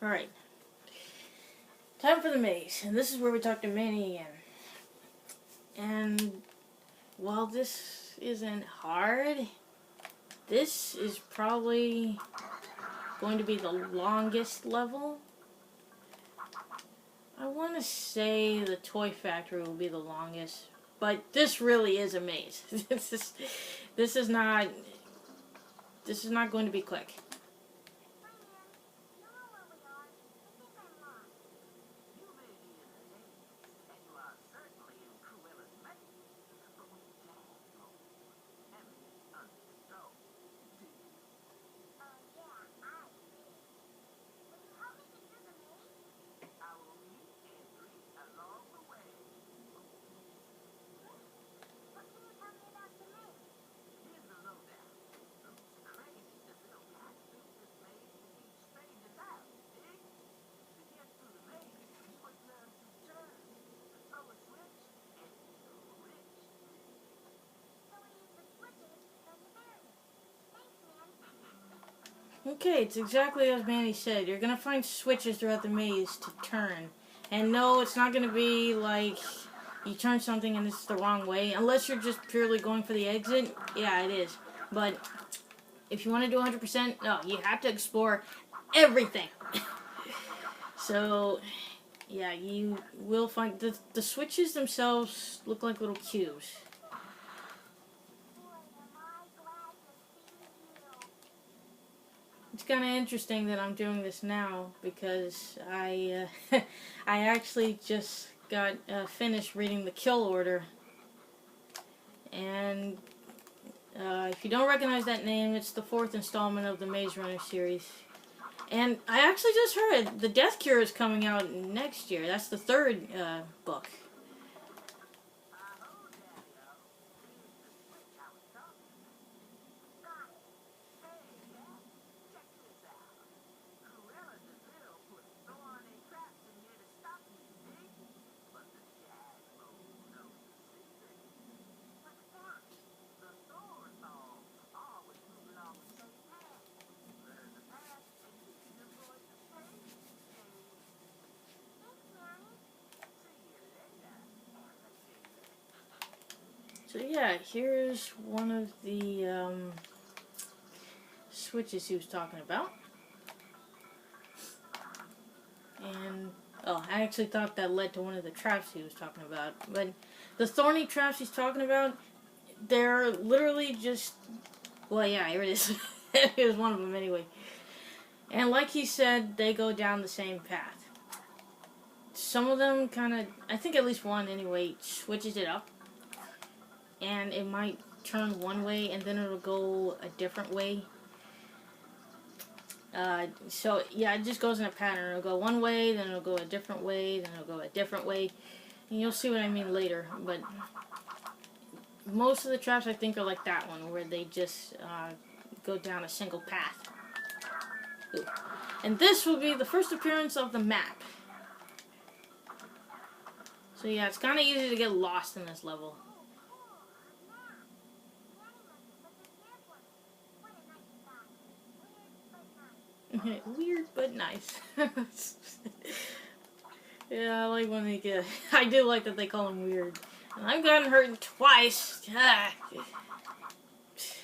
Alright. Time for the maze. And this is where we talk to Manny again. And while this isn't hard, this is probably going to be the longest level. I want to say the toy factory will be the longest, but this really is a maze. This is not going to be quick. Okay, it's exactly as Manny said. You're going to find switches throughout the maze to turn. And no, it's not going to be like you turn something and it's the wrong way. Unless you're just purely going for the exit, yeah, it is. But if you want to do 100%, no, you have to explore everything. So, yeah, you will find... The switches themselves look like little cubes. It's kind of interesting that I'm doing this now because I actually just got finished reading the Kill Order, and if you don't recognize that name, it's the 4th installment of the Maze Runner series. And I actually just heard the Death Cure is coming out next year. That's the 3rd book. So yeah, here's one of the switches he was talking about. And, oh, I actually thought that led to one of the traps he was talking about. But the thorny traps he's talking about, they're literally just, well, yeah, here it is. Here's one of them anyway. And like he said, they go down the same path. Some of them kind of, I think at least one anyway, switches it up. And it might turn one way and then it'll go a different way. So yeah, it just goes in a pattern. It'll go one way, then it'll go a different way, then it'll go a different way. And you'll see what I mean later. But most of the traps I think are like that one, where they just go down a single path. Ooh. And this will be the first appearance of the map. So yeah, it's kind of easy to get lost in this level. Weird but nice. Yeah, I like when they get... I do like that they call them weird. And I've gotten hurt twice.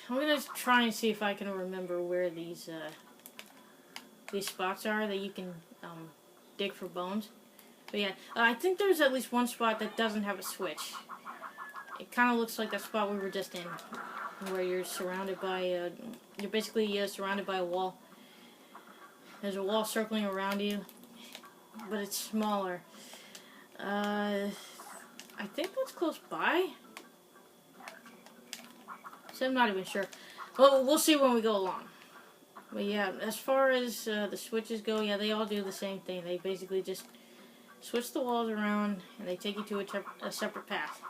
I'm gonna try and see if I can remember where these spots are that you can dig for bones. But yeah, I think there's at least one spot that doesn't have a switch. It kind of looks like that spot we were just in, where you're surrounded by... you're basically surrounded by a wall. There's a wall circling around you, but it's smaller. I think that's close by. So I'm not even sure. Well, we'll see when we go along. But yeah, as far as the switches go, yeah, they all do the same thing. They basically just switch the walls around, and they take you to a separate path.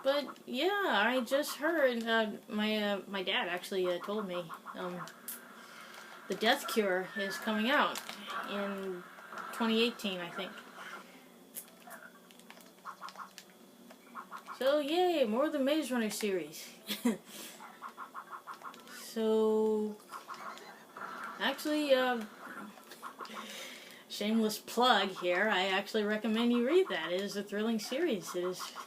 But yeah, I just heard my dad actually told me the Death Cure is coming out in 2018, I think. So yay, more of the Maze Runner series. So, actually, shameless plug here. I actually recommend you read that. It is a thrilling series. It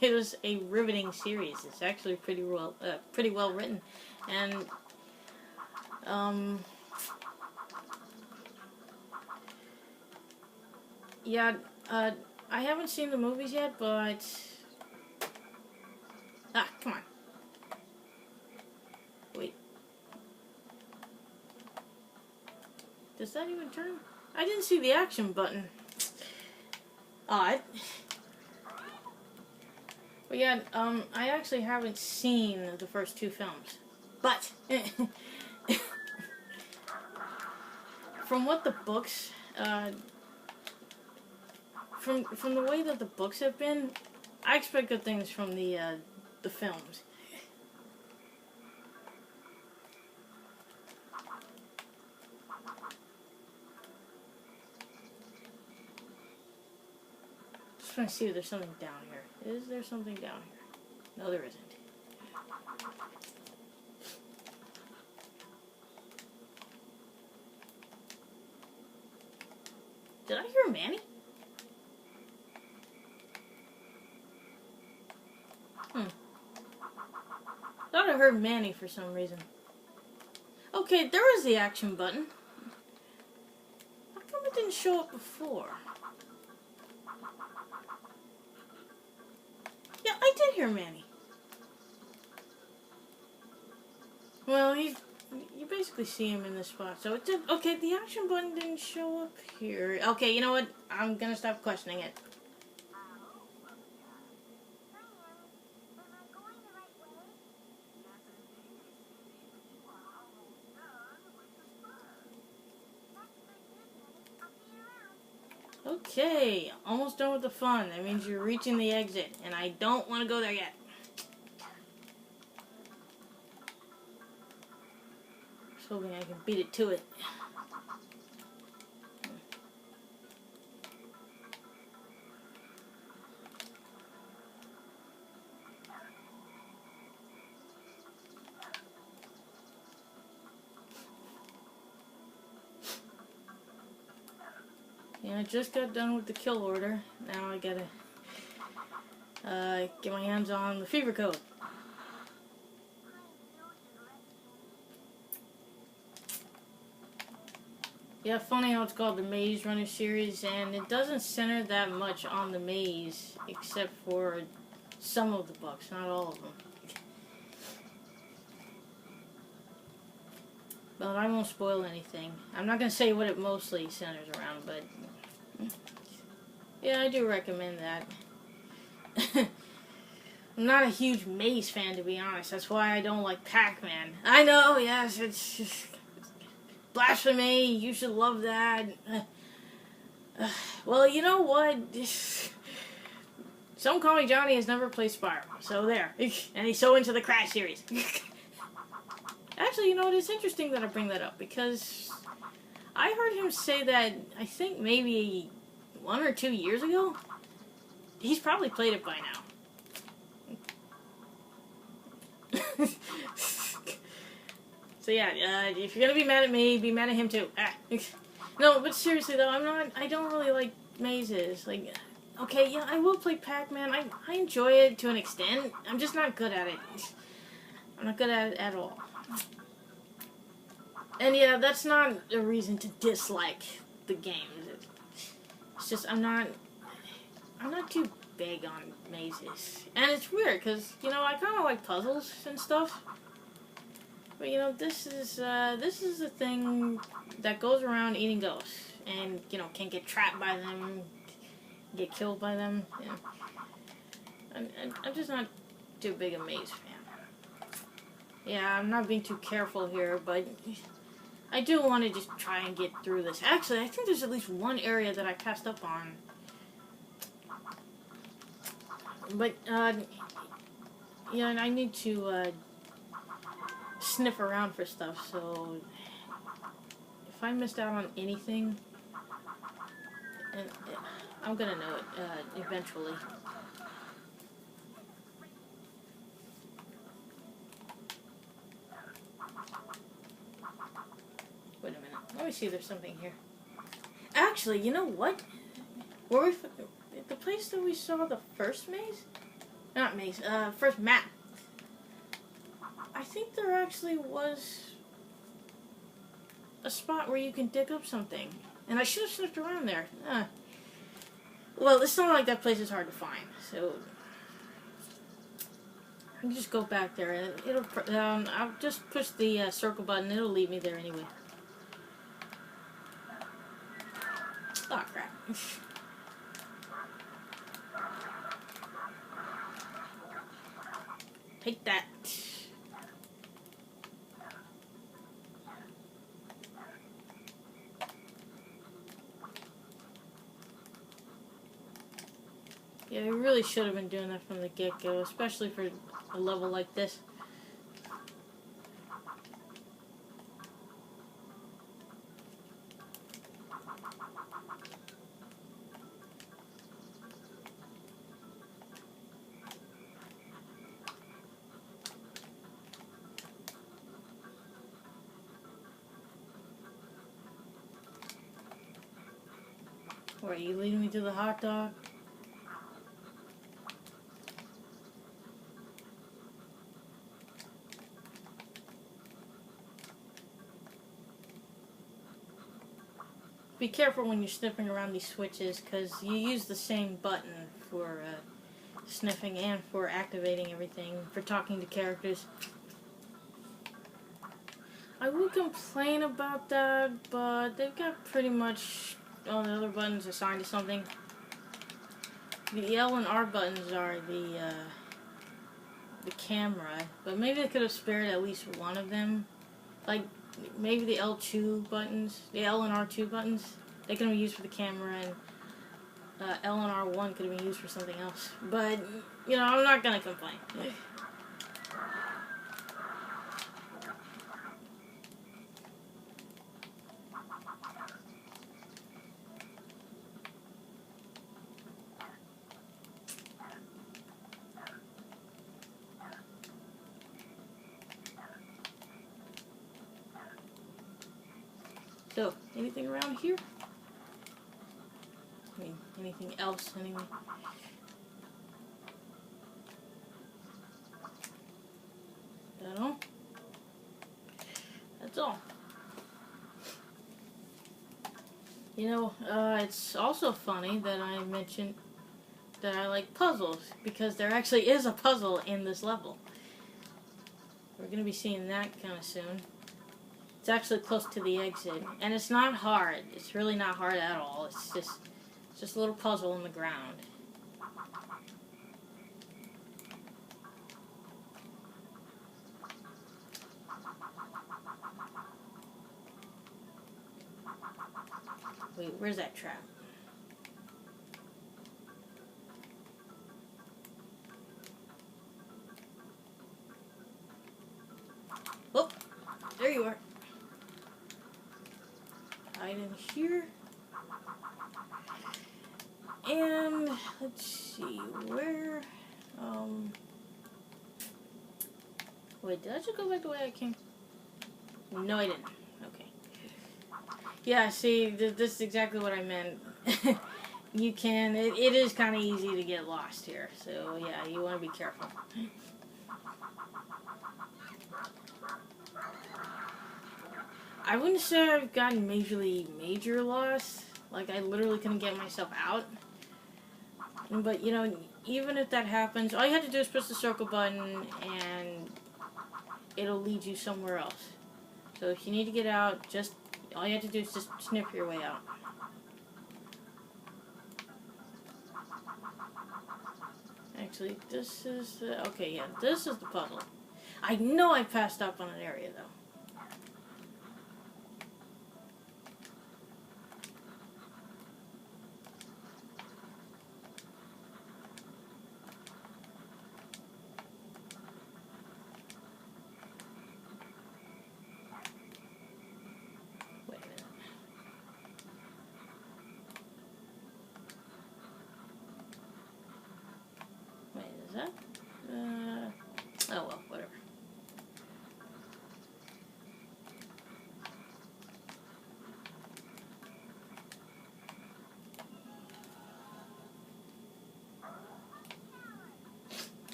is a riveting series. It's actually pretty well written, and yeah, I haven't seen the movies yet, but come on, wait, does that even turn? I didn't see the action button. Odd. But yeah, I actually haven't seen the first two films. But, from what the books, from the way that the books have been, I expect good things from the films. Just trying to see if there's something down here. Is there something down here? No, there isn't. Did I hear Manny? Thought I heard Manny for some reason. Okay, there was the action button. How come it didn't show up before? Yeah, I did hear Manny. Well, you basically see him in this spot. So it did. Okay, the action button didn't show up here. Okay, you know what? I'm gonna stop questioning it. Okay, almost done with the fun. That means you're reaching the exit, and I don't want to go there yet. Just hoping I can beat it to it. Yeah, I just got done with the kill order. Now I gotta get my hands on the fever code. Yeah, funny how it's called the Maze Runner series, and it doesn't center that much on the maze, except for some of the books, not all of them. But I won't spoil anything. I'm not going to say what it mostly centers around, but yeah, I do recommend that. I'm not a huge Maze fan, to be honest. That's why I don't like Pac-Man. I know, yes, it's just blasphemy. You should love that. Well, you know what? Some call me Johnny has never played Spyro, so there. And he's so into the Crash series. Actually, you know, it's interesting that I bring that up, because I heard him say that, I think maybe 1 or 2 years ago. He's probably played it by now. So yeah, if you're gonna be mad at me, be mad at him too. No, but seriously though, I don't really like mazes. Like, okay, yeah, I will play Pac-Man. I enjoy it to an extent. I'm just not good at it. I'm not good at it at all. And yeah, that's not a reason to dislike the game. It's just I'm not too big on mazes. And it's weird because, you know, I kind of like puzzles and stuff. But you know, this is a thing that goes around eating ghosts, and you know, can get trapped by them, get killed by them. You know. I'm just not too big a maze fan. Yeah, I'm not being too careful here, but I do want to just try and get through this. Actually, I think there's at least one area that I passed up on. But yeah, and I need to sniff around for stuff, so if I missed out on anything, and I'm gonna know it eventually. Let me see if there's something here. Actually, you know what? Where we, the place that we saw the first maze? Not maze, first map. I think there actually was a spot where you can dig up something. And I should have sniffed around there. Well, it's not like that place is hard to find, so I can just go back there and it'll. I'll just push the circle button. It'll lead me there anyway. Oh crap! Take that. Yeah, we really should have been doing that from the get-go, especially for a level like this. Where are you leading me to the hot dog? Be careful when you're sniffing around these switches, because you use the same button for sniffing and for activating everything, for talking to characters. I would complain about that, but they've got pretty much all the other buttons assigned to something. The L and R buttons are the camera, but maybe they could have spared at least one of them. Like, maybe the L2 buttons, the L and R2 buttons, they could have been used for the camera, and L and R1 could have been used for something else. But, you know, I'm not gonna complain. So, anything around here? I mean, anything else, anyway. That all? That's all. You know, it's also funny that I mentioned that I like puzzles, because there actually is a puzzle in this level. We're going to be seeing that kind of soon. It's actually close to the exit, and it's not hard. It's really not hard at all. It's just a little puzzle on the ground. Wait, where's that trap? Oh, there you are. Hide in here. And let's see, where, wait, did I just go back the way I came? No, I didn't. Okay. Yeah, see, this is exactly what I meant. You can, it is kind of easy to get lost here, so yeah, you want to be careful. I wouldn't say I've gotten major lost. Like, I literally couldn't get myself out. But, you know, even if that happens, all you have to do is press the circle button and it'll lead you somewhere else. So if you need to get out, all you have to do is just sniff your way out. Actually, this is okay, yeah, this is the puzzle. I know I passed up on an area, though. Oh well, whatever.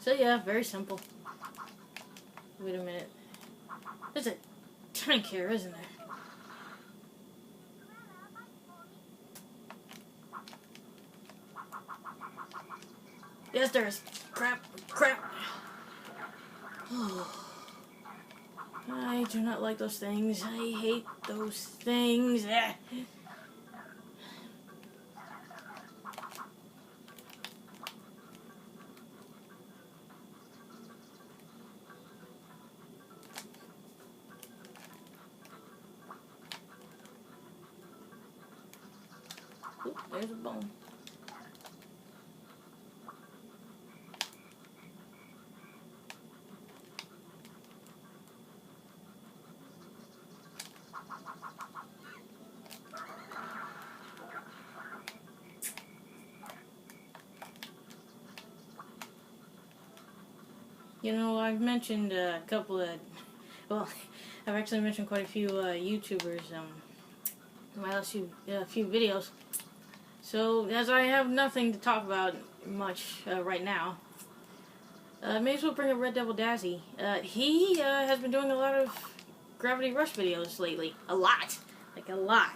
So yeah, very simple. Wait a minute. There's a tank here, isn't there? Yes, there is. Crap. Crap. I do not like those things. I hate those things. Oop, there's a bone. You know, I've mentioned a couple of, well, I've actually mentioned quite a few YouTubers in my last few videos. So, as I have nothing to talk about much right now, may as well bring up Red Devil Dazzy. He has been doing a lot of Gravity Rush videos lately. A lot. Like, a lot.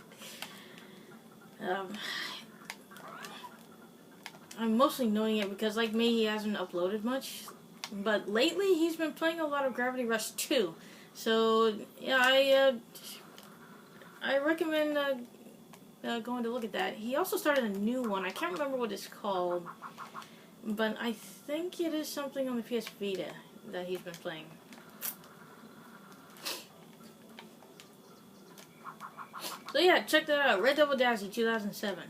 I'm mostly knowing it because, like me, he hasn't uploaded much. But lately, he's been playing a lot of Gravity Rush 2. So, yeah, I recommend going to look at that. He also started a new one. I can't remember what it's called. But I think it is something on the PS Vita that he's been playing. So, yeah, check that out. Red Devil Dazzy 2007.